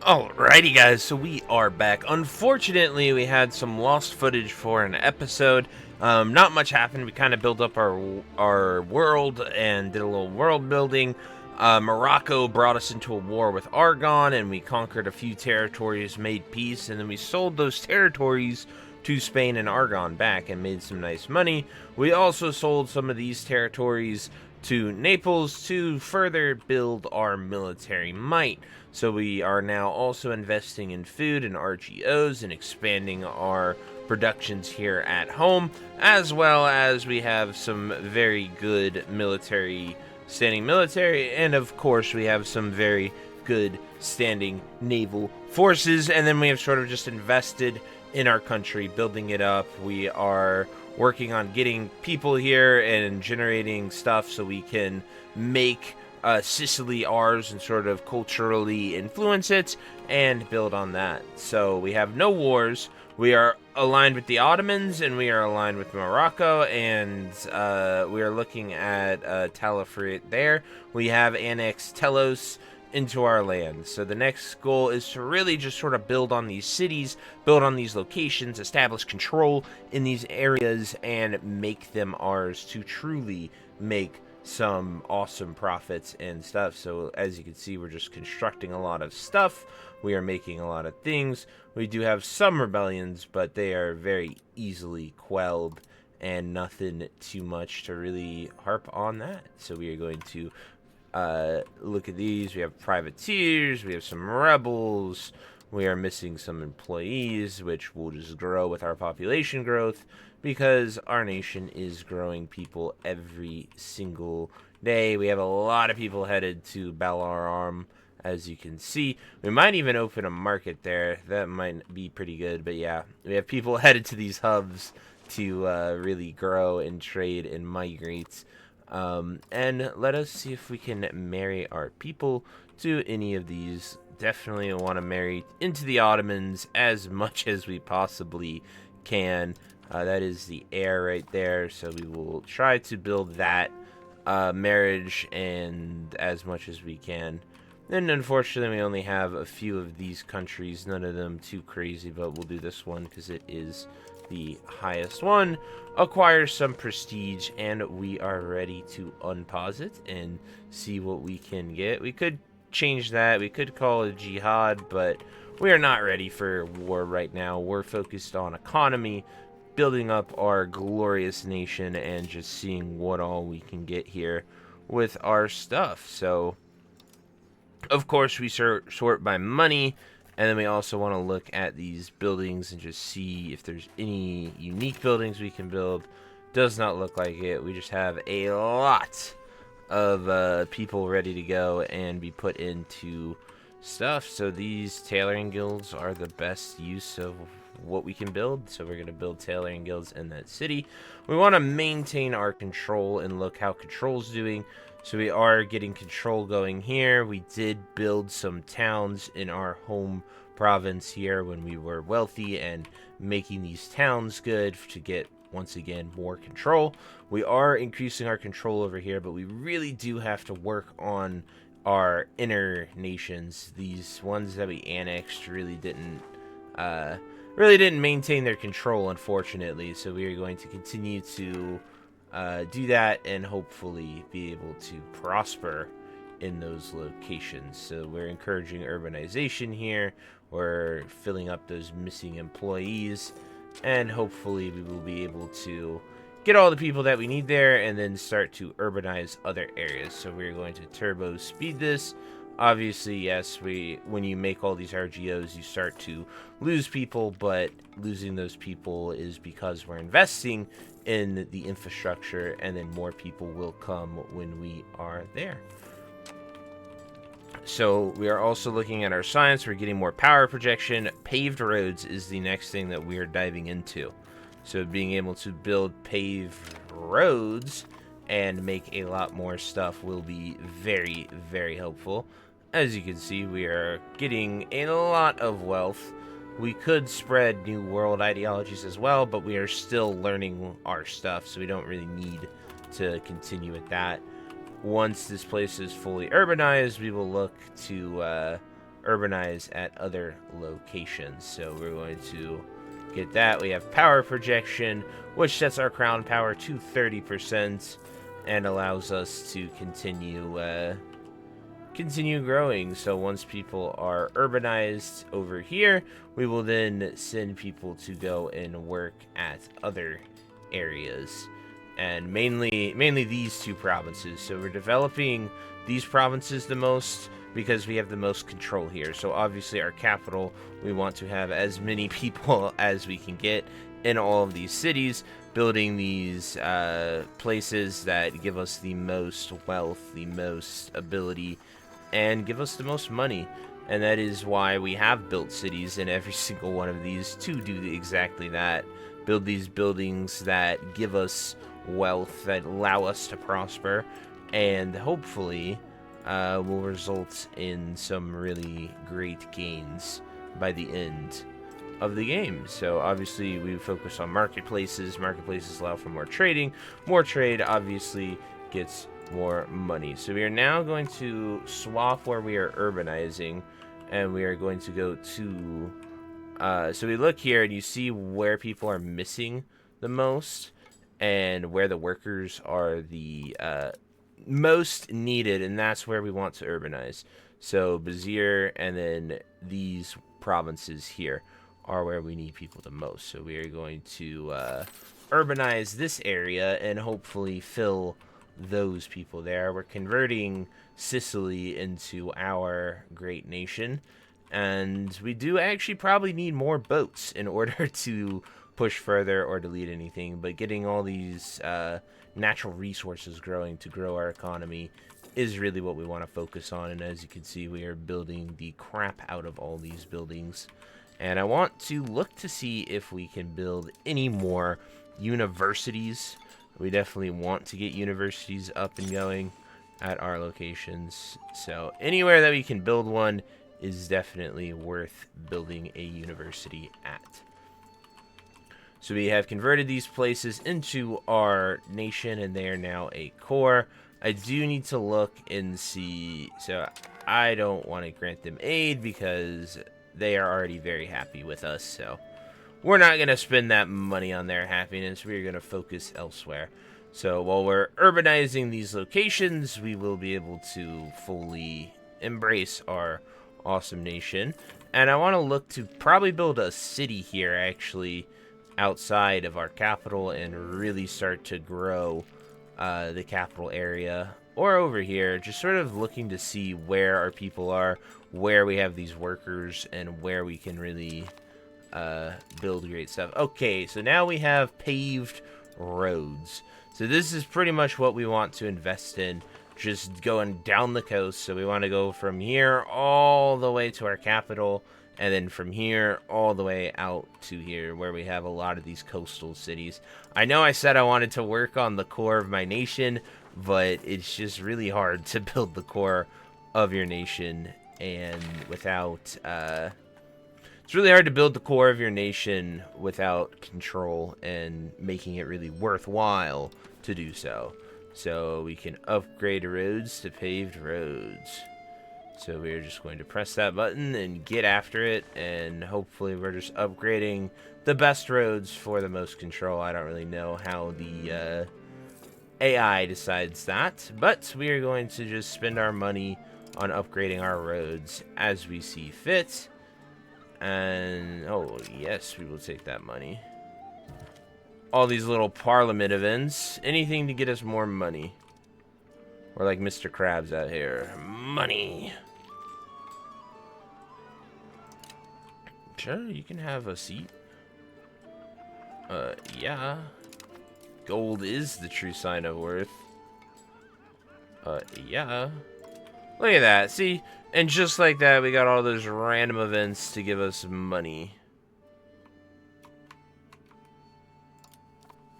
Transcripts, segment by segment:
Alrighty, guys, so we are back. Unfortunately, we had some lost footage for an episode. Not much happened. We kind of built up our world and did a little world building. Morocco brought us into a war with Argon, and we conquered a few territories, made peace, and then we sold those territories to Spain and Argon back and made some nice money. We also sold some of these territories to Naples to further build our military might. So we are now also investing in food and RGOs and expanding our productions here at home, as well as we have some very good standing military, and of course we have some very good standing naval forces, and then we have sort of just invested in our country, building it up. We are working on getting people here and generating stuff so we can make Sicily ours and sort of culturally influence it and build on that. So we have no wars. We are aligned with the Ottomans and we are aligned with Morocco, and we are looking at Talafrit there. We have annexed Telos into our land. So the next goal is to really just sort of build on these cities, build on these locations, establish control in these areas, and make them ours to truly make some awesome profits and stuff. So as you can see, we're just constructing a lot of stuff. We are making a lot of things. We do have some rebellions, but they are very easily quelled and nothing too much to really harp on that. So we are going to look at these. We have privateers, we have some rebels, we are missing some employees, which will just grow with our population growth because our nation is growing people every single day. We have a lot of people headed to Balaram, as you can see. We might even open a market there. That might be pretty good, but yeah, we have people headed to these hubs to really grow and trade and migrate. And let us see if we can marry our people to any of these. Definitely want to marry into the Ottomans as much as we possibly can. That is the heir right there, so we will try to build that marriage and as much as we can. Then unfortunately we only have a few of these countries, none of them too crazy, but we'll do this one because it is the highest one. Acquire some prestige, and we are ready to unpause it and see what we can get. We could change that, we could call it jihad, but we are not ready for war right now. We're focused on economy, building up our glorious nation, and just seeing what all we can get here with our stuff. So of course, we sort by money, and then we also want to look at these buildings and just see if there's any unique buildings we can build. Does not look like it. We just have a lot of people ready to go and be put into stuff. So these tailoring guilds are the best use of what we can build. So we're going to build tailoring guilds in that city. We want to maintain our control and look how control's doing. So we are getting control going here. We did build some towns in our home province here when we were wealthy and making these towns good to get, once again, more control. We are increasing our control over here, but we really do have to work on our inner nations. These ones that we annexed really didn't maintain their control, unfortunately. So we are going to continue to do that and hopefully be able to prosper in those locations. So we're encouraging urbanization here. We're filling up those missing employees, and hopefully we will be able to get all the people that we need there and then start to urbanize other areas. So we're going to turbo speed this. Obviously, yes, when you make all these RGOs, you start to lose people, but losing those people is because we're investing in the infrastructure, and then more people will come when we are there. So we are also looking at our science. We're getting more power projection. Paved roads is the next thing that we are diving into. So being able to build paved roads and make a lot more stuff will be very, very helpful. As you can see, we are getting a lot of wealth. We could spread New World ideologies as well, but we are still learning our stuff, so we don't really need to continue with that. Once this place is fully urbanized, we will look to urbanize at other locations. So we're going to get that. We have power projection, which sets our crown power to 30% and allows us to continue growing. So once people are urbanized over here, we will then send people to go and work at other areas, and mainly these two provinces. So we're developing these provinces the most because we have the most control here. So obviously our capital, we want to have as many people as we can get in all of these cities, building these places that give us the most wealth, the most ability, and give us the most money. And that is why we have built cities in every single one of these, to do exactly that. Build these buildings that give us wealth, that allow us to prosper, and hopefully will result in some really great gains by the end of the game. So obviously we focus on marketplaces. Marketplaces allow for more trading. More trade obviously gets more money. So we are now going to swap where we are urbanizing, and we are going to go to so we look here and you see where people are missing the most and where the workers are the most needed, and that's where we want to urbanize. So Bazir and then these provinces here are where we need people the most. So we are going to urbanize this area and hopefully fill those people there. We're converting Sicily into our great nation, and we do actually probably need more boats in order to push further or delete anything, but getting all these natural resources growing to grow our economy is really what we want to focus on. And as you can see, we are building the crap out of all these buildings, and I want to look to see if we can build any more universities. We definitely want to get universities up and going at our locations. So anywhere that we can build one is definitely worth building a university at. So we have converted these places into our nation, and they are now a core. I do need to look and see. So I don't want to grant them aid because they are already very happy with us. So we're not going to spend that money on their happiness. We're going to focus elsewhere. So while we're urbanizing these locations, we will be able to fully embrace our awesome nation. And I want to look to probably build a city here, actually, outside of our capital, and really start to grow the capital area. Or over here, just sort of looking to see where our people are, where we have these workers, and where we can really build great stuff. Okay, so now we have paved roads. So this is pretty much what we want to invest in, just going down the coast. So we want to go from here all the way to our capital, and then from here all the way out to here where we have a lot of these coastal cities. I know I said I wanted to work on the core of my nation, but it's just really hard to build the core of your nation and without it's really hard to build the core of your nation without control and making it really worthwhile to do so. So we can upgrade roads to paved roads. So we're just going to press that button and get after it, and hopefully we're just upgrading the best roads for the most control. I don't really know how the AI decides that, but we are going to just spend our money on upgrading our roads as we see fit. And, oh, yes, we will take that money. All these little parliament events. Anything to get us more money. We're like Mr. Krabs out here. Money. Sure, you can have a seat. Yeah. Gold is the true sign of worth. Yeah. Look at that. See? And just like that, we got all those random events to give us money.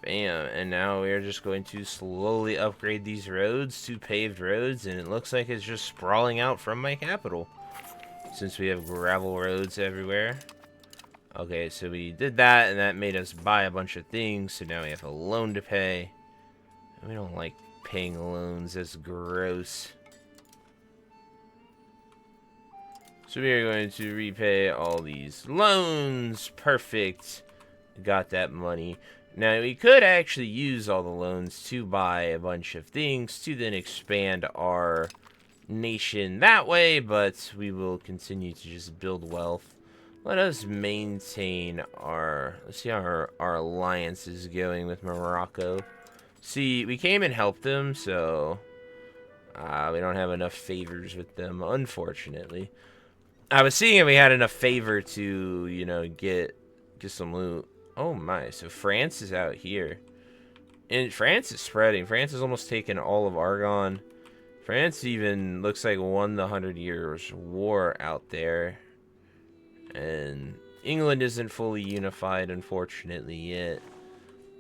Bam. And now we're just going to slowly upgrade these roads to paved roads, and it looks like it's just sprawling out from my capital, since we have gravel roads everywhere. Okay, so we did that, and that made us buy a bunch of things, so now we have a loan to pay. We don't like paying loans. That's gross. So we are going to repay all these loans. Perfect. Got that money. Now, we could actually use all the loans to buy a bunch of things to then expand our nation that way, but we will continue to just build wealth. Let us maintain our... Let's see how our alliance is going with Morocco. See, we came and helped them, so... we don't have enough favors with them, unfortunately. I was seeing if we had enough favor to, you know, get some loot. Oh my, so France is out here. And France is spreading. France has almost taken all of Aragon. France even looks like won the 100 Years' War out there. And England isn't fully unified, unfortunately, yet.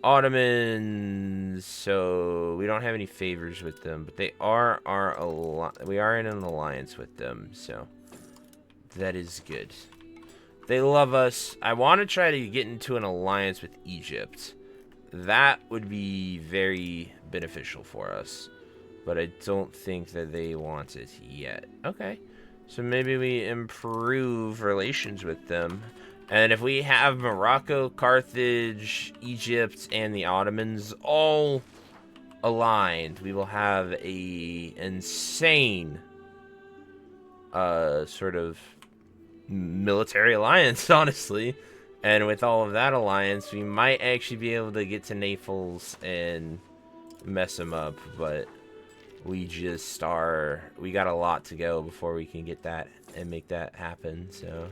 Ottomans, so we don't have any favors with them, but they are we are in an alliance with them, so that is good. They love us. I want to try to get into an alliance with Egypt. That would be very beneficial for us, but I don't think that they want it yet. Okay, so maybe we improve relations with them. And if we have Morocco, Carthage, Egypt, and the Ottomans all aligned, we will have a insane sort of military alliance, honestly. And with all of that alliance, we might actually be able to get to Naples and mess them up, but we just we got a lot to go before we can get that and make that happen, so...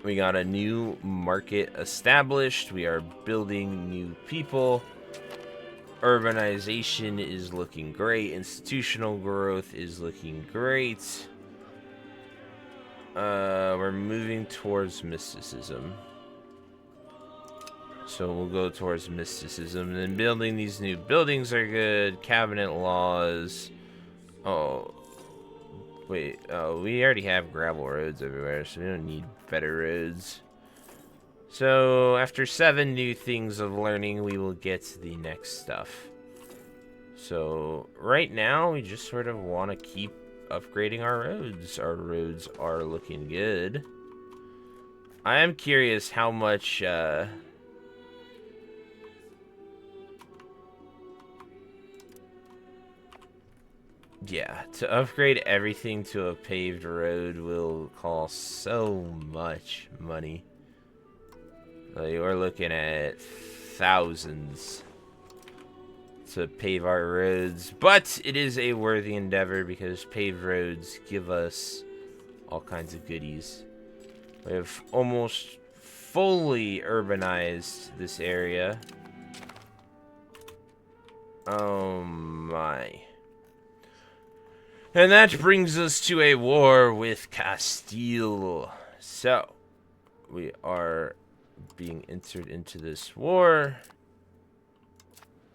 We got a new market established. We are building new people. Urbanization is looking great. Institutional growth is looking great. We're moving towards mysticism. So we'll go towards mysticism. And then building these new buildings are good. Cabinet laws. Oh. Wait, we already have gravel roads everywhere, so we don't need better roads. So, after 7 new things of learning, we will get the next stuff. So, right now, we just sort of want to keep upgrading our roads. Our roads are looking good. I am curious how much, yeah, to upgrade everything to a paved road will cost so much money. Like, we're looking at thousands to pave our roads, but it is a worthy endeavor because paved roads give us all kinds of goodies. We have almost fully urbanized this area. Oh my. And that brings us to a war with Castile. So, we are being entered into this war,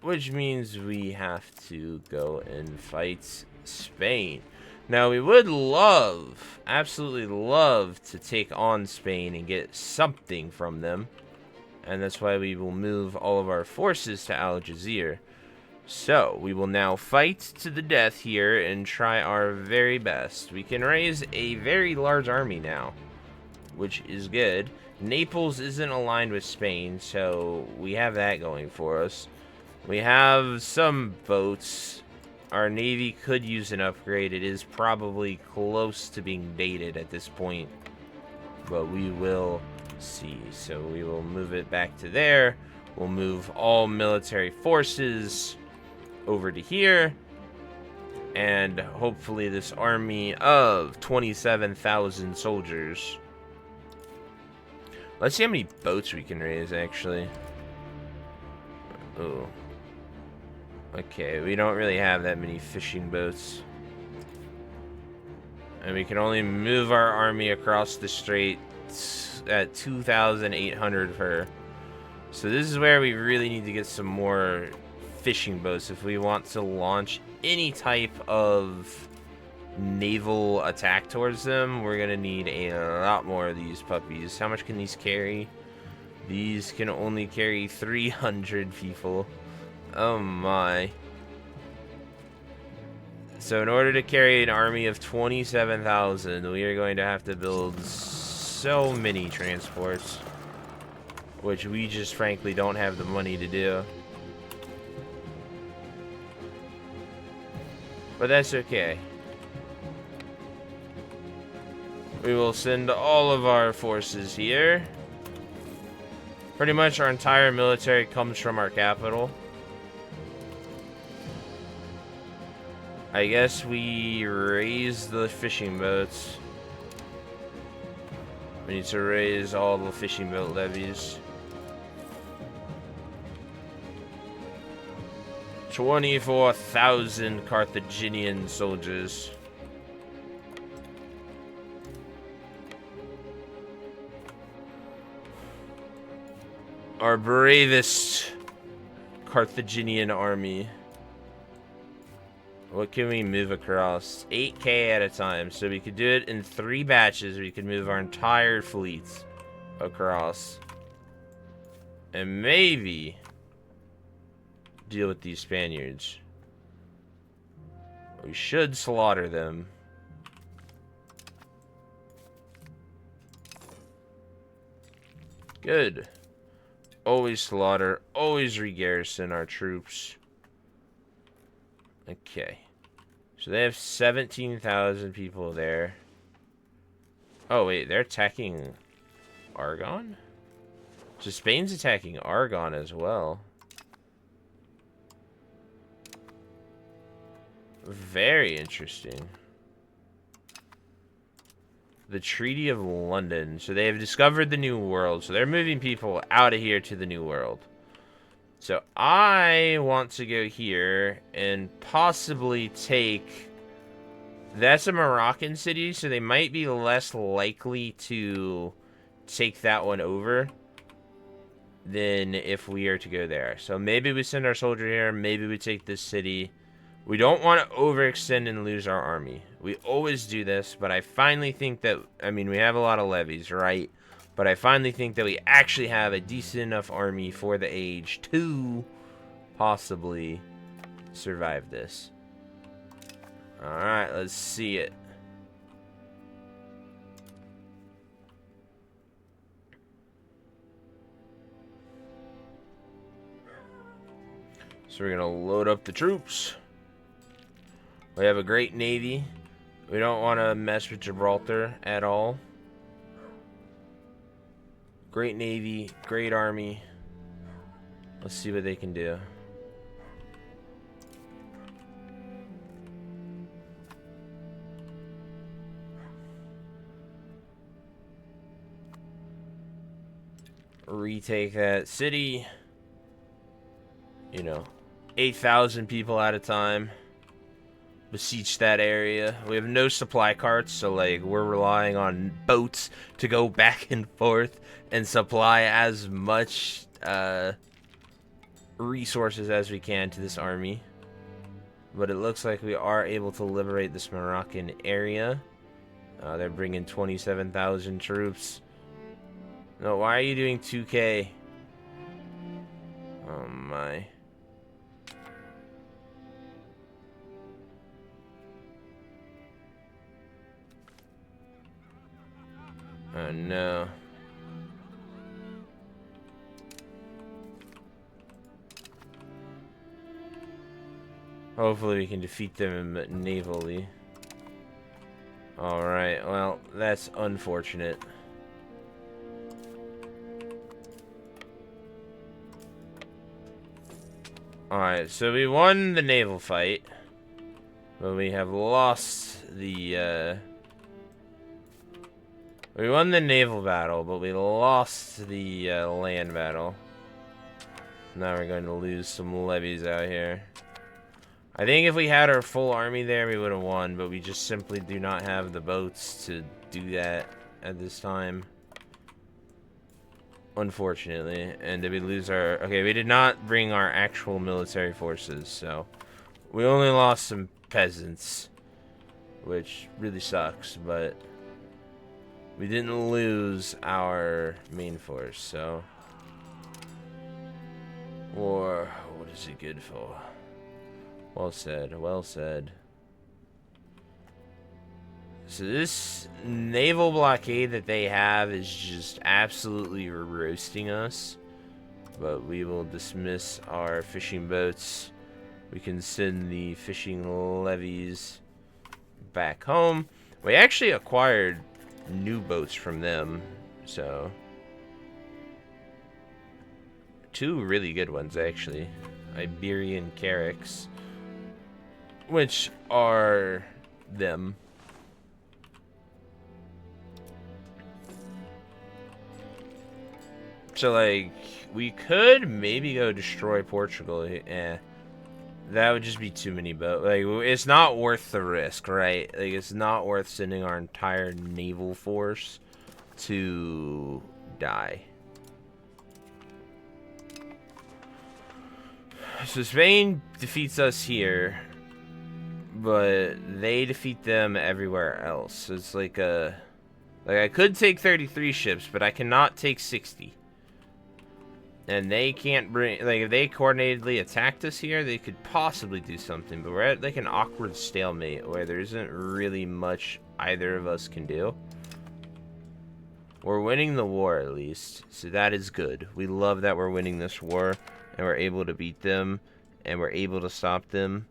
which means we have to go and fight Spain. Now, we would love, absolutely love, to take on Spain and get something from them. And that's why we will move all of our forces to Algeciras. So, we will now fight to the death here and try our very best. We can raise a very large army now, which is good. Naples isn't aligned with Spain, so we have that going for us. We have some boats. Our navy could use an upgrade. It is probably close to being dated at this point, but we will see. So we will move it back to there. We'll move all military forces over to here, and hopefully this army of 27,000 soldiers. Let's see how many boats we can raise, actually. Oh. Okay, we don't really have that many fishing boats. And we can only move our army across the strait at 2,800 per. So this is where we really need to get some more fishing boats if we want to launch any type of naval attack towards them. We're gonna need a lot more of these puppies. How much can these carry? These can only carry 300 people. Oh my. So in order to carry an army of 27,000, we are going to have to build so many transports, which we just frankly don't have the money to do. But that's okay. We will send all of our forces here. Pretty much our entire military comes from our capital. I guess we raise the fishing boats. We need to raise all the fishing boat levies. 24,000 Carthaginian soldiers. Our bravest Carthaginian army. What can we move across? 8K at a time. So we could do it in 3 batches. We could move our entire fleet across. And maybe deal with these Spaniards. We should slaughter them. Good. Always slaughter, always regarrison our troops. Okay. So they have 17,000 people there. Oh, wait, they're attacking Aragon? So Spain's attacking Aragon as well. Very interesting. The Treaty of London. So they have discovered the New World. So they're moving people out of here to the New World. So I want to go here and possibly take... That's a Moroccan city, so they might be less likely to take that one over than if we are to go there. So maybe we send our soldier here. Maybe we take this city. We don't want to overextend and lose our army. We always do this, but I finally think that... I mean, we have a lot of levies, right? But I finally think that we actually have a decent enough army for the age to possibly survive this. Alright, let's see it. So we're going to load up the troops. We have a great navy. We don't want to mess with Gibraltar at all. Great navy, great army. Let's see what they can do. Retake that city. You know, 8,000 people at a time. Besiege that area. We have no supply carts, so like we're relying on boats to go back and forth and supply as much resources as we can to this army. But it looks like we are able to liberate this Moroccan area. They're bringing 27,000 troops. No, why are you doing 2K? Oh my. Oh no. Hopefully we can defeat them navally. Alright, well, that's unfortunate. Alright, so we won the naval fight. But we have lost the, we won the naval battle, but we lost the land battle. Now we're going to lose some levies out here. I think if we had our full army there, we would have won, but we just simply do not have the boats to do that at this time. Unfortunately. And did we lose our... Okay, we did not bring our actual military forces, so... We only lost some peasants, which really sucks, but... We didn't lose our main force, so... War, what is it good for? Well said, well said. So this naval blockade that they have is just absolutely roasting us. But we will dismiss our fishing boats. We can send the fishing levies back home. We actually acquired new boats from them, so 2 really good ones actually. Iberian Carracks, which are them. So like we could maybe go destroy Portugal. That would just be too many boats. Like, it's not worth the risk, right? Like, it's not worth sending our entire naval force to die. So Spain defeats us here, but they defeat them everywhere else. So it's like a... Like, I could take 33 ships, but I cannot take 60. And they can't bring... Like, if they coordinatedly attacked us here, they could possibly do something. But we're at, like, an awkward stalemate where there isn't really much either of us can do. We're winning the war, at least. So that is good. We love that we're winning this war. And we're able to beat them. And we're able to stop them.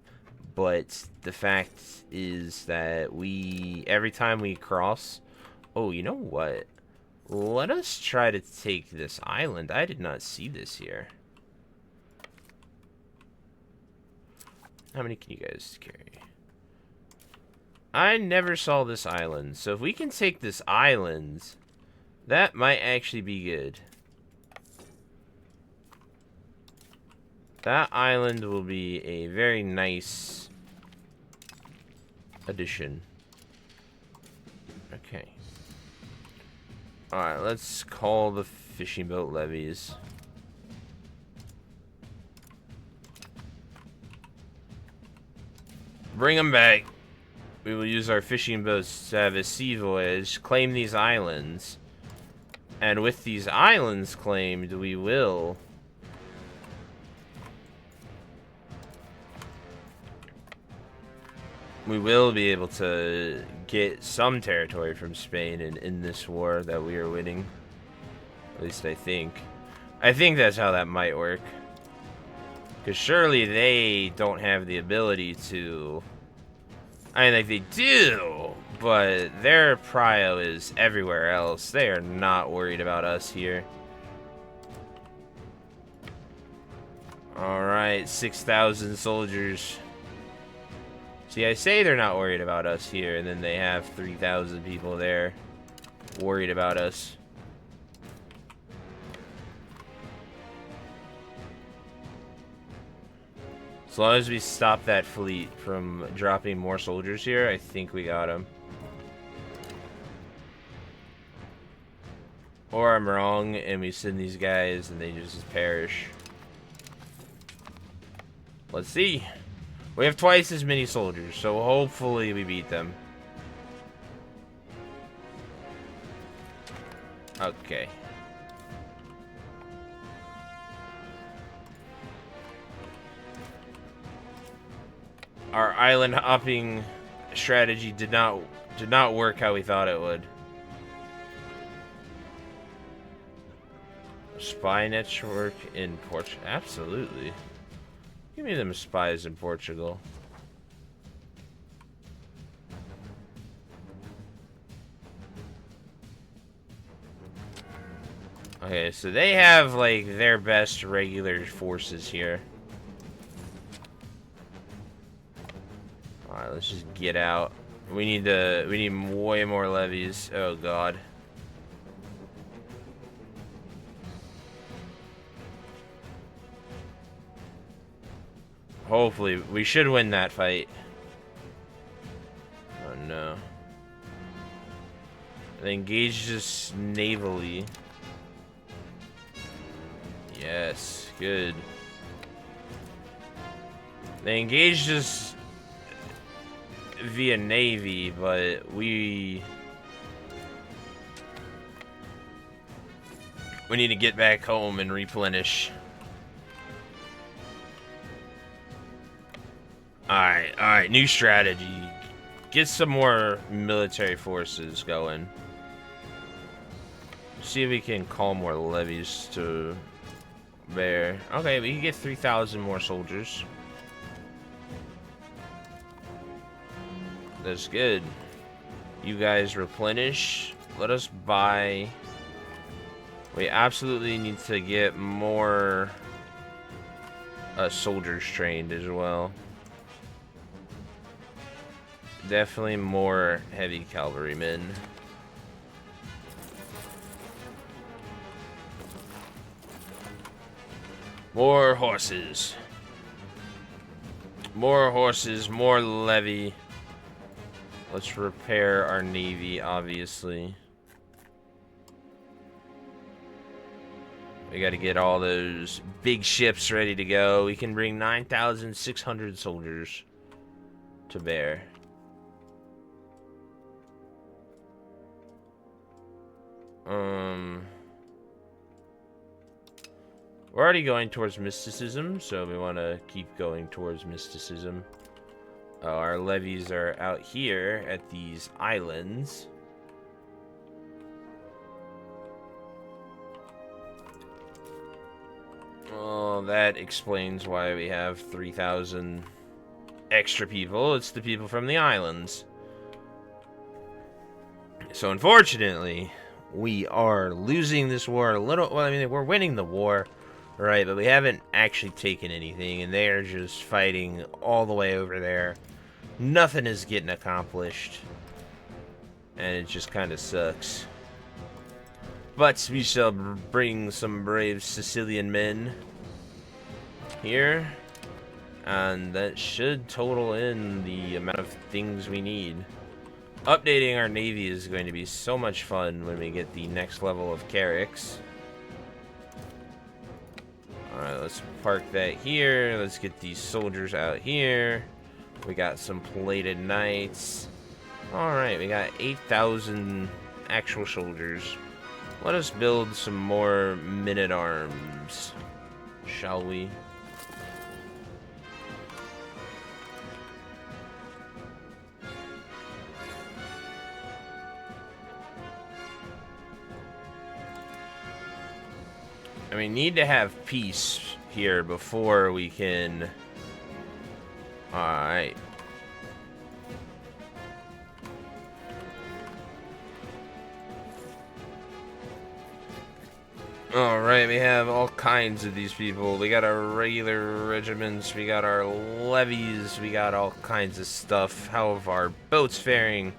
But the fact is that we... Every time we cross... Oh, you know what? Let us try to take this island. I did not see this here. How many can you guys carry? I never saw this island. So if we can take this island, that might actually be good. That island will be a very nice addition. Okay. Alright, let's call the fishing boat levies. Bring them back. We will use our fishing boats to have a sea voyage, claim these islands. And with these islands claimed, we will... We will be able to get some territory from Spain in this war that we are winning. At least I think. I think that's how that might work. Because surely they don't have the ability to... I mean, like, they do, but their prio is everywhere else. They are not worried about us here. Alright, 6,000 soldiers. See, I say they're not worried about us here, and then they have 3,000 people there worried about us. As long as we stop that fleet from dropping more soldiers here, I think we got them. Or I'm wrong, and we send these guys, and they just perish. Let's see. We have twice as many soldiers, so hopefully we beat them. Okay. Our island hopping strategy did not work how we thought it would. Spy network in Portugal. Absolutely. Give me them spies in Portugal. Okay, so they have like their best regular forces here. Alright, let's just get out. We need way more levies. Oh god. Hopefully, we should win that fight. Oh no. They engaged us navally. Yes, good. They engaged us via navy, but we need to get back home and replenish. Alright, new strategy. get some more military forces going. See if we can call more levies to bear. Okay, we can get 3,000 more soldiers. That's good. You guys replenish. Let us buy. We absolutely need to get more soldiers trained as well. Definitely more heavy cavalrymen. More horses. More horses, more levy. Let's repair our navy, obviously. We got to get all those big ships ready to go. We can bring 9,600 soldiers to bear. We're already going towards mysticism, so we want to keep going towards mysticism. Our levies are out here at these islands. Oh, that explains why we have 3,000 extra people. It's the people from the islands. So unfortunately, we are losing this war a little. Well, I mean, we're winning the war, right? But we haven't actually taken anything, and they are just fighting all the way over there. Nothing is getting accomplished, and it just kind of sucks. But we shall bring some brave Sicilian men here, and that should total in the amount of things we need. Updating our navy is going to be so much fun when we get the next level of Carracks. Alright, let's park that here. Let's get these soldiers out here. We got some plated knights. Alright, we got 8,000 actual soldiers. Let us build some more men-at-arms, shall we? And we need to have peace here before we can... Alright. Alright, we have all kinds of these people. We got our regular regiments, we got our levies, we got all kinds of stuff. How are our boats faring?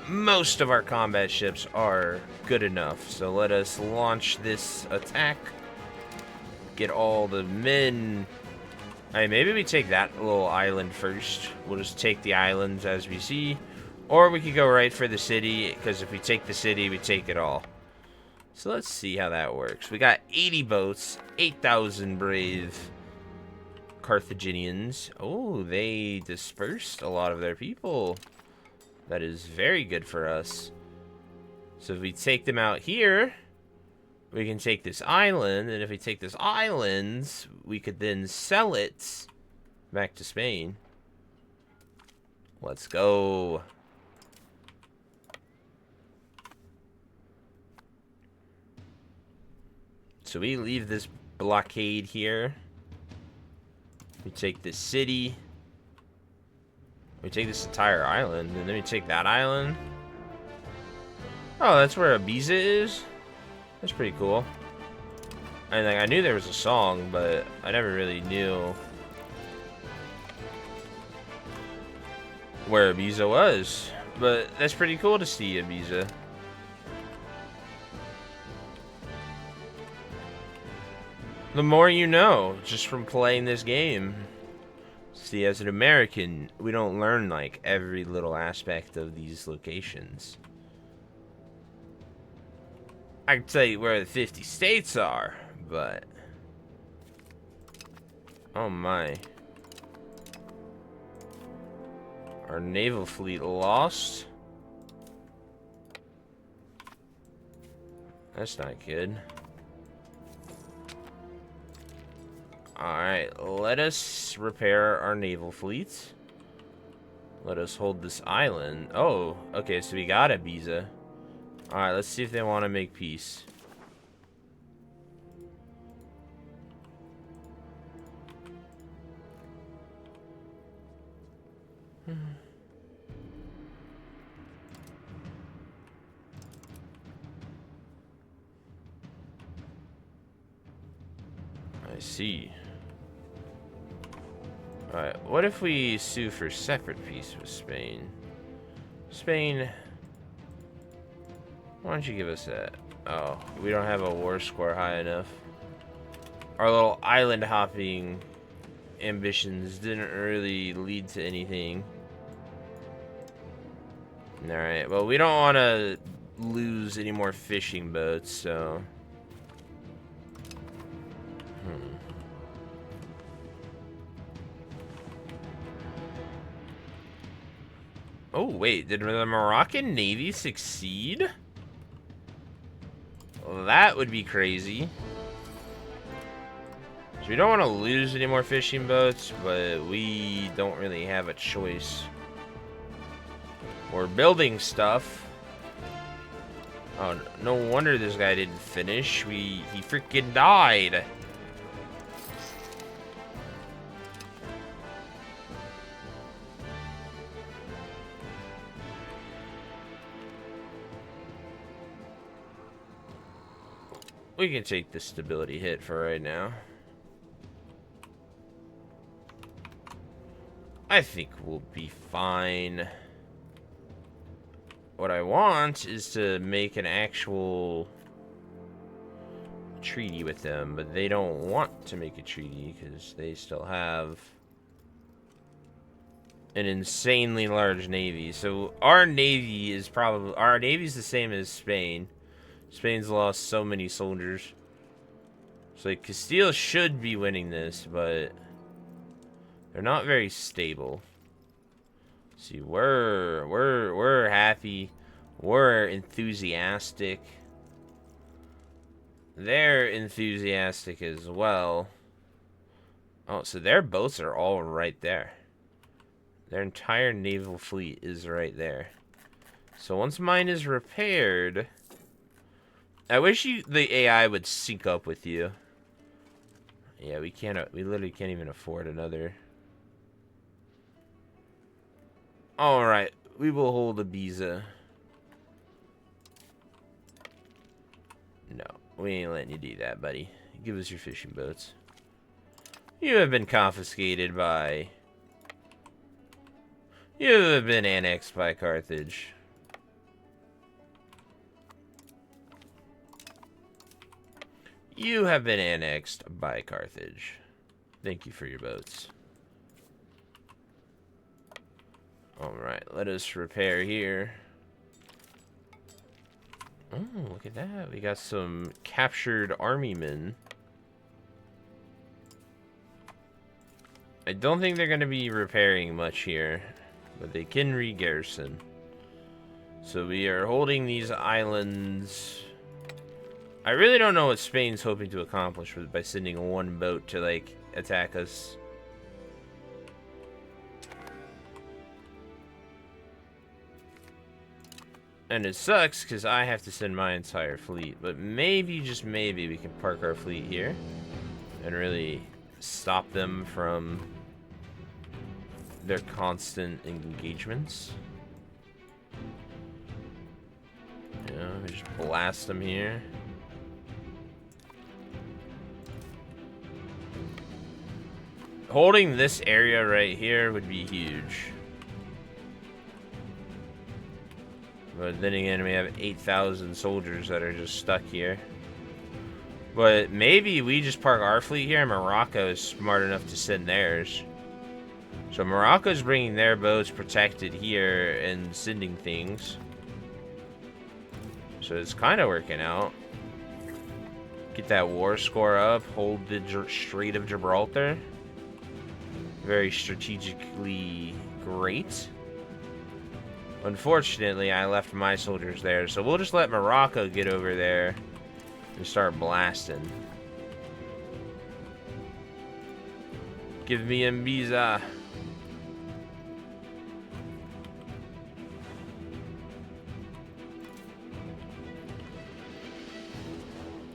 Most of our combat ships are good enough, so let us launch this attack. Get all the men. Hey, maybe we take that little island first. We'll just take the islands as we see. Or we could go right for the city, because if we take the city, we take it all. So let's see how that works. We got 80 boats, 8,000 brave Carthaginians. Oh, they dispersed a lot of their people. That is very good for us. So if we take them out here, we can take this island, and if we take this island, we could then sell it back to Spain. Let's go. So we leave this blockade here. We take this city. We take this entire island, and then we take that island. Oh, that's where Ibiza is? That's pretty cool. And like, I knew there was a song, but I never really knew where Ibiza was. But that's pretty cool to see Ibiza. The more you know, just from playing this game. See, as an American, we don't learn, like, every little aspect of these locations. I can tell you where the 50 states are, but... Oh my. Our naval fleet lost? That's not good. Alright, let us repair our naval fleet. Let us hold this island. Oh, okay, so we got a visa. Alright, let's see if they want to make peace. I see. Alright, what if we sue for separate peace with Spain? Spain, why don't you give us that? Oh, we don't have a war score high enough. Our little island hopping ambitions didn't really lead to anything. Alright, well, we don't want to lose any more fishing boats, so... Oh, wait, did the Moroccan Navy succeed? Well, that would be crazy. So we don't want to lose any more fishing boats, but we don't really have a choice. We're building stuff. Oh, no wonder this guy didn't finish. He freaking died. We can take the stability hit for right now. I think we'll be fine. What I want is to make an actual treaty with them, but they don't want to make a treaty because they still have an insanely large navy. So our navy is the same as Spain. Spain's lost so many soldiers. So like, Castile should be winning this, but they're not very stable. See, we're happy. We're enthusiastic. They're enthusiastic as well. Oh, so their boats are all right there. Their entire naval fleet is right there. So once mine is repaired... I wish the AI would sync up with you. Yeah, we literally can't even afford another. Alright, we will hold a visa. No, we ain't letting you do that, buddy. Give us your fishing boats. You have been confiscated by... You have been annexed by Carthage. You have been annexed by Carthage. Thank you for your boats. Alright, let us repair here. Oh, look at that. We got some captured army men. I don't think they're going to be repairing much here, but they can re-garrison. So we are holding these islands... I really don't know what Spain's hoping to accomplish by sending one boat to, like, attack us. And it sucks, because I have to send my entire fleet. But maybe, just maybe, we can park our fleet here. And really stop them from their constant engagements. You know, we just blast them here. Holding this area right here would be huge. But then again, we have 8,000 soldiers that are just stuck here. But maybe we just park our fleet here and Morocco is smart enough to send theirs. So Morocco's bringing their boats protected here and sending things. So it's kind of working out. Get that war score up. Hold the Strait of Gibraltar. Very strategically great. Unfortunately, I left my soldiers there, so we'll just let Morocco get over there and start blasting. Give me a visa.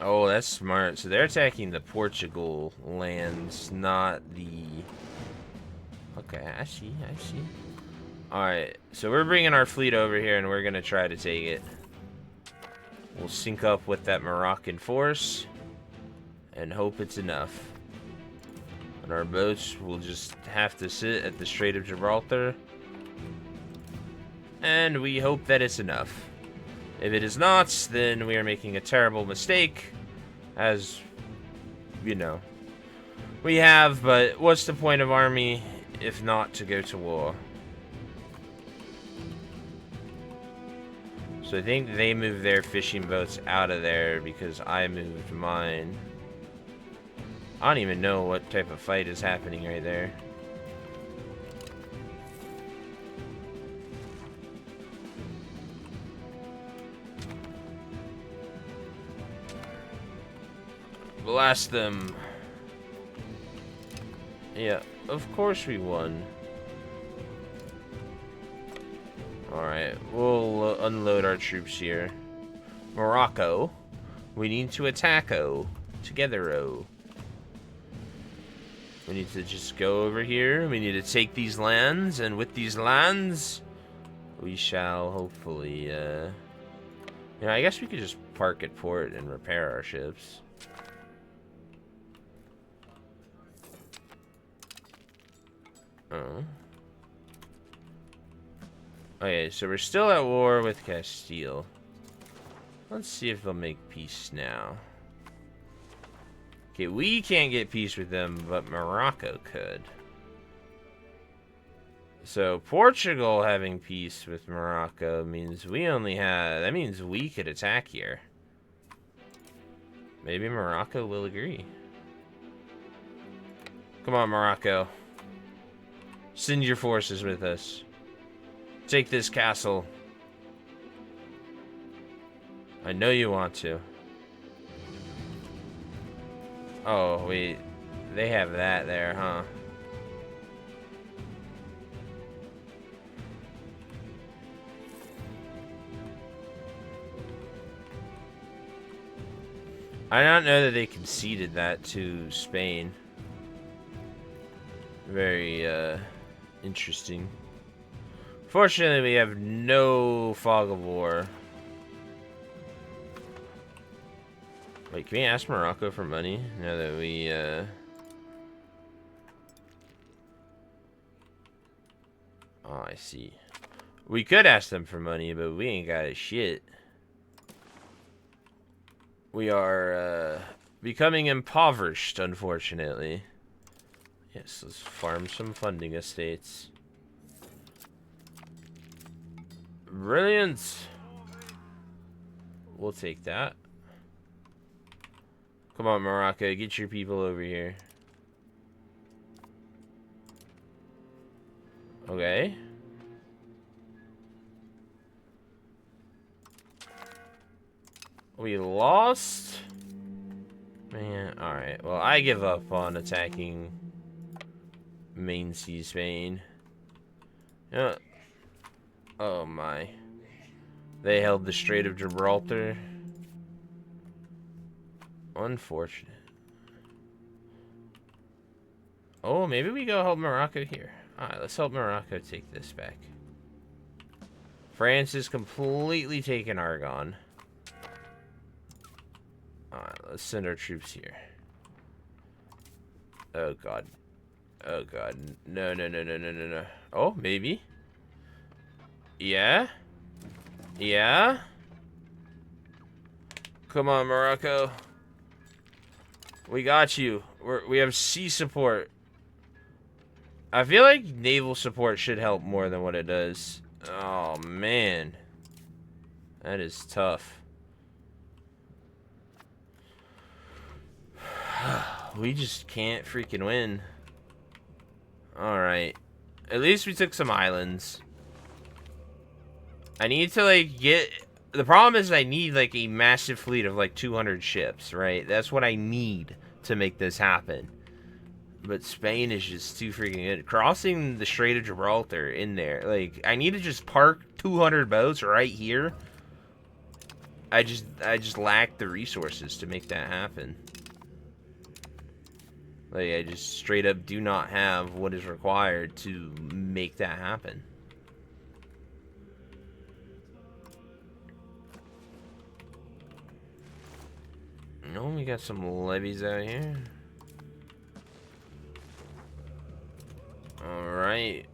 Oh, that's smart. So they're attacking the Portugal lands, not the... Okay, I see, I see. Alright, so we're bringing our fleet over here and we're going to try to take it. We'll sync up with that Moroccan force and hope it's enough. And our boats will just have to sit at the Strait of Gibraltar. And we hope that it's enough. If it is not, then we are making a terrible mistake. As, you know, we have, but what's the point of army if not to go to war? So I think they moved their fishing boats out of there because I moved mine. I don't even know what type of fight is happening right there. Blast them. Yeah, of course we won. Alright, we'll unload our troops here. Morocco. We need to attack-o. Together-o. We need to just go over here. We need to take these lands, and with these lands, we shall hopefully, I guess we could just park at port and repair our ships. Oh. Okay, so we're still at war with Castile. Let's see if they'll make peace now. Okay, we can't get peace with them, but Morocco could. So Portugal having peace with Morocco means we only have... That means we could attack here. Maybe Morocco will agree. Come on, Morocco. Send your forces with us. Take this castle. I know you want to. Oh, wait. They have that there, huh? I don't know that they conceded that to Spain. Very, interesting. Fortunately, we have no fog of war. Wait, can we ask Morocco for money now that we, Oh, I see. We could ask them for money, but we ain't got a shit. We are, becoming impoverished, unfortunately. Yes, let's farm some funding estates. Brilliant. We'll take that. Come on, Morocco, get your people over here. Okay. We lost? Man, alright. Well, I give up on attacking Main Sea Spain. Oh my. They held the Strait of Gibraltar. Unfortunate. Oh, maybe we go help Morocco here. Alright, let's help Morocco take this back. France is completely taken Argonne. Alright, let's send our troops here. Oh god. Oh god. No, no, no, no, no, no, no. Oh, maybe. Yeah? Yeah? Come on, Morocco. We got you. We have sea support. I feel like naval support should help more than what it does. Oh, man. That is tough. We just can't freaking win. Alright. At least we took some islands. I need to, like, get... The problem is I need, like, a massive fleet of, like, 200 ships, right? That's what I need to make this happen. But Spain is just too freaking good. Crossing the Strait of Gibraltar in there. Like, I need to just park 200 boats right here. I just lack the resources to make that happen. Like, I just straight up do not have what is required to make that happen. No, we got some levies out here. Alright.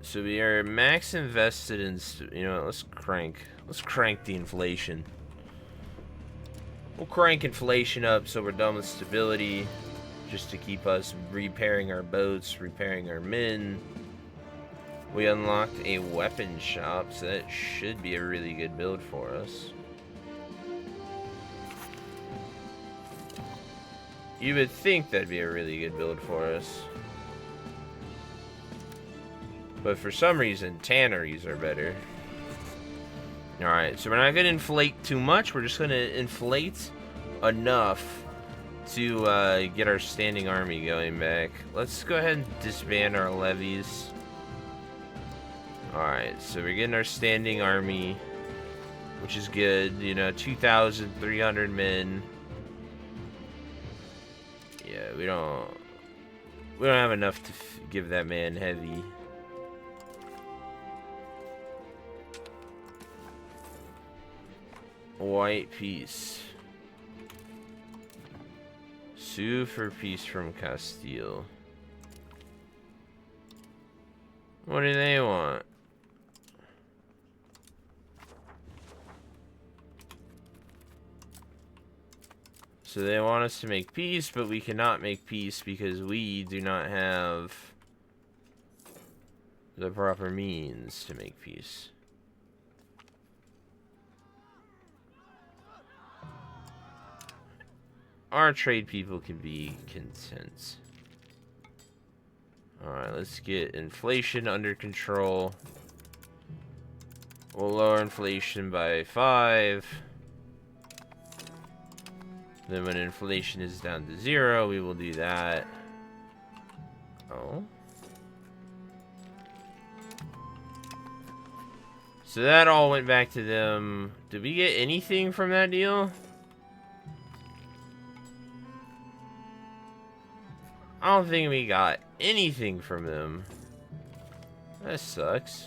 So we are max invested in, you know, let's crank the inflation. We'll crank inflation up so we're done with stability, just to keep us repairing our boats, repairing our men. We unlocked a weapon shop, so that should be a really good build for us. You would think that'd be a really good build for us. But for some reason, tanneries are better. Alright, so we're not going to inflate too much. We're just going to inflate enough to get our standing army going back. Let's go ahead and disband our levies. Alright, so we're getting our standing army, which is good. You know, 2,300 men. Yeah, we don't have enough to give that man heavy. White peace. Sue for peace from Castile. What do they want? So they want us to make peace, but we cannot make peace because we do not have the proper means to make peace. Our trade people can be content. Alright, let's get inflation under control. We'll lower inflation by 5. Then when inflation is down to 0, we will do that. Oh. So that all went back to them. Did we get anything from that deal? I don't think we got anything from them. That sucks.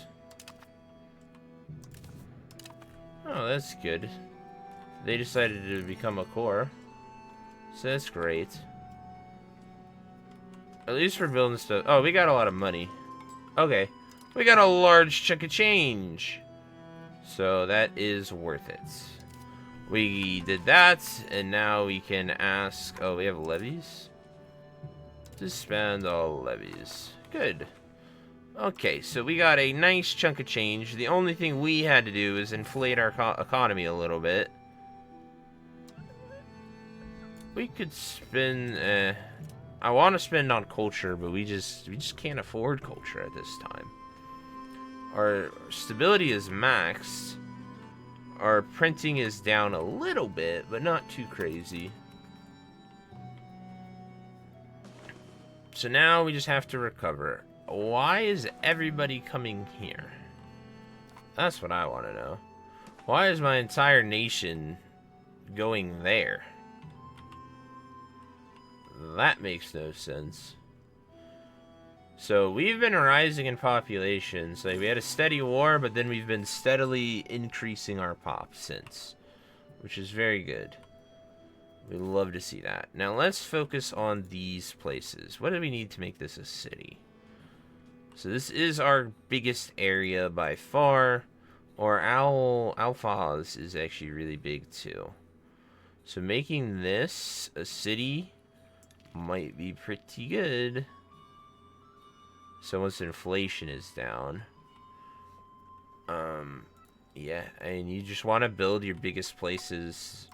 Oh, that's good. They decided to become a core. So that's great. At least we're building stuff. Oh, we got a lot of money. Okay. We got a large chunk of change. So that is worth it. We did that, and now we can ask... Oh, we have levies? Disband all levies. Good. Okay, so we got a nice chunk of change. The only thing we had to do is inflate our economy a little bit. We could spend... I want to spend on culture, but we just can't afford culture at this time. Our stability is maxed. Our printing is down a little bit, but not too crazy. So now we just have to recover. Why is everybody coming here? That's what I want to know. Why is my entire nation going there? That makes no sense. So we've been rising in population. So we had a steady war, but then we've been steadily increasing our pop since, which is very good. We love to see that. Now let's focus on these places. What do we need to make this a city? So this is our biggest area by far. Or Alphaz is actually really big too. So making this a city might be pretty good. So once inflation is down. Yeah, and you just want to build your biggest places.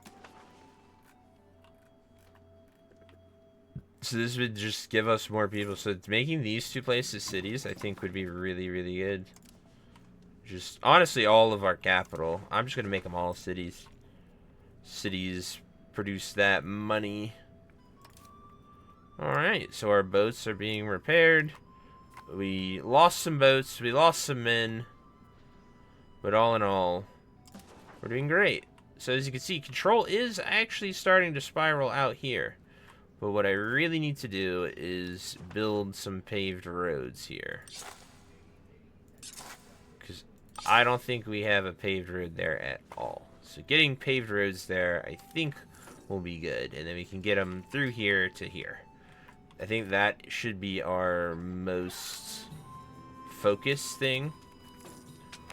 So this would just give us more people. So making these two places cities, I think, would be really, really good. Just, honestly, all of our capital. I'm just going to make them all cities. Cities produce that money. Alright, so our boats are being repaired. We lost some boats. We lost some men. But all in all, we're doing great. So as you can see, control is actually starting to spiral out here. But what I really need to do is build some paved roads here. Because I don't think we have a paved road there at all. So getting paved roads there, I think, will be good. And then we can get them through here to here. I think that should be our most focused thing.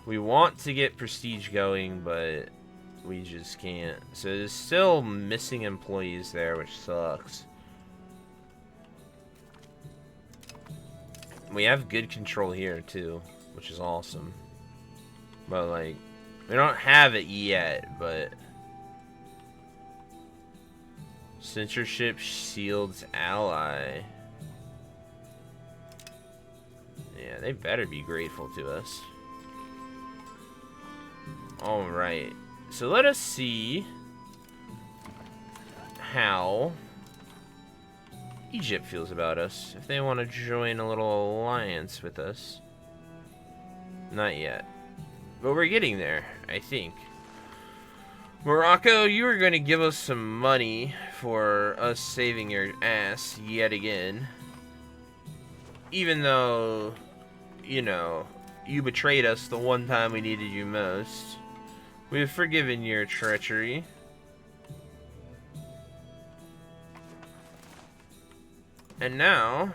We want to get prestige going, but we just can't. So there's still missing employees there, which sucks. We have good control here, too, which is awesome. But, like, we don't have it yet, but... Censorship shields ally. Yeah, they better be grateful to us. Alright. So let us see how Egypt feels about us. If they want to join a little alliance with us. Not yet. But we're getting there, I think. Morocco, you are going to give us some money for us saving your ass yet again. Even though, you know, you betrayed us the one time we needed you most. We have forgiven your treachery. And now...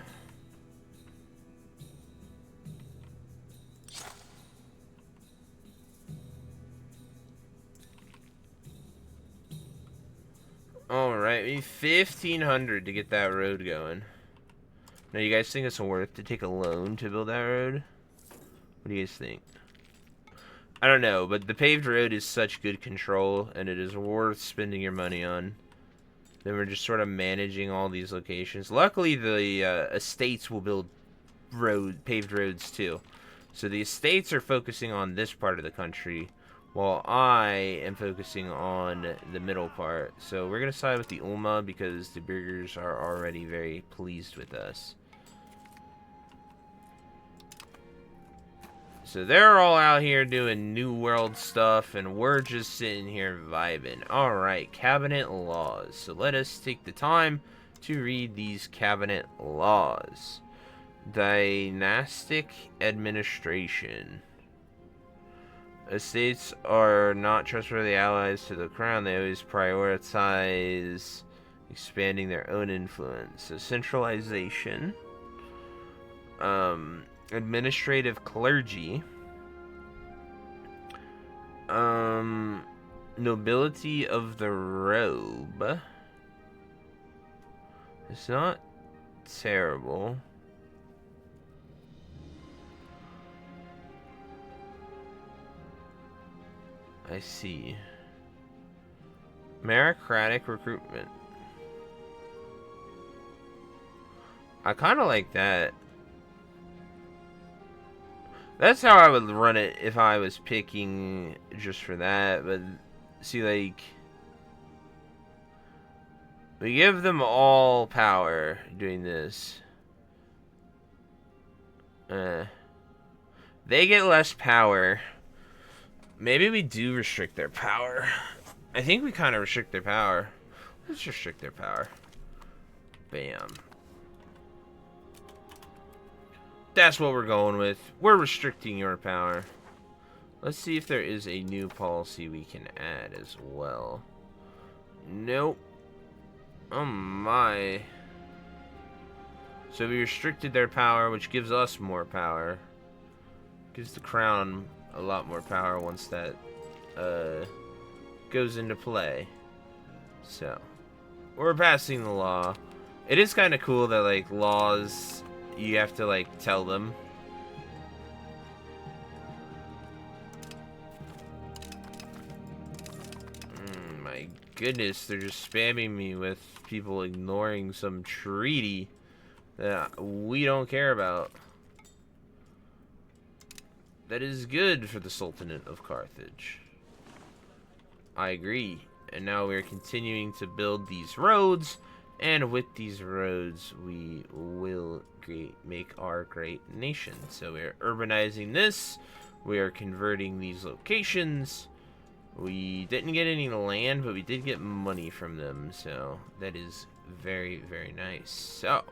Alright, we need 1,500 to get that road going. Now, you guys think it's worth to take a loan to build that road? What do you guys think? I don't know, but the paved road is such good control, and it is worth spending your money on. Then we're just sort of managing all these locations. Luckily, the estates will build paved roads too. So the estates are focusing on this part of the country, while I am focusing on the middle part. So we're going to side with the Ulma because the burgers are already very pleased with us. So they're all out here doing New World stuff, and we're just sitting here vibing. Alright, cabinet laws. So let us take the time to read these cabinet laws. Dynastic administration. Estates are not trustworthy allies to the crown. They always prioritize expanding their own influence. So centralization. Administrative clergy. Nobility of the robe. It's not terrible. I see. Meritocratic recruitment. I kind of like that. That's how I would run it if I was picking just for that. But see, like, we give them all power doing this. They get less power. Maybe we do restrict their power. I think we kind of restrict their power. Let's restrict their power. Bam. That's what we're going with. We're restricting your power. Let's see if there is a new policy we can add as well. Nope. Oh my. So we restricted their power, which gives us more power. Gives the crown a lot more power once that goes into play. So we're passing the law. It is kind of cool that, like, laws, you have to, like, tell them. My goodness, they're just spamming me with people ignoring some treaty that we don't care about. That is good for the Sultanate of Carthage. I agree. And now we're continuing to build these roads. And with these roads, we will make our great nation. So we're urbanizing this. We are converting these locations. We didn't get any land, but we did get money from them, so that is very, very nice. So,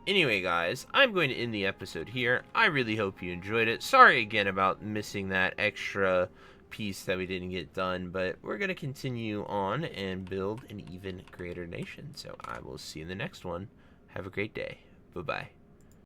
anyway, guys, I'm going to end the episode here. I really hope you enjoyed it. Sorry again about missing that extra piece that we didn't get done, but we're going to continue on and build an even greater nation. So I will see you in the next one. Have a great day. Bye-bye.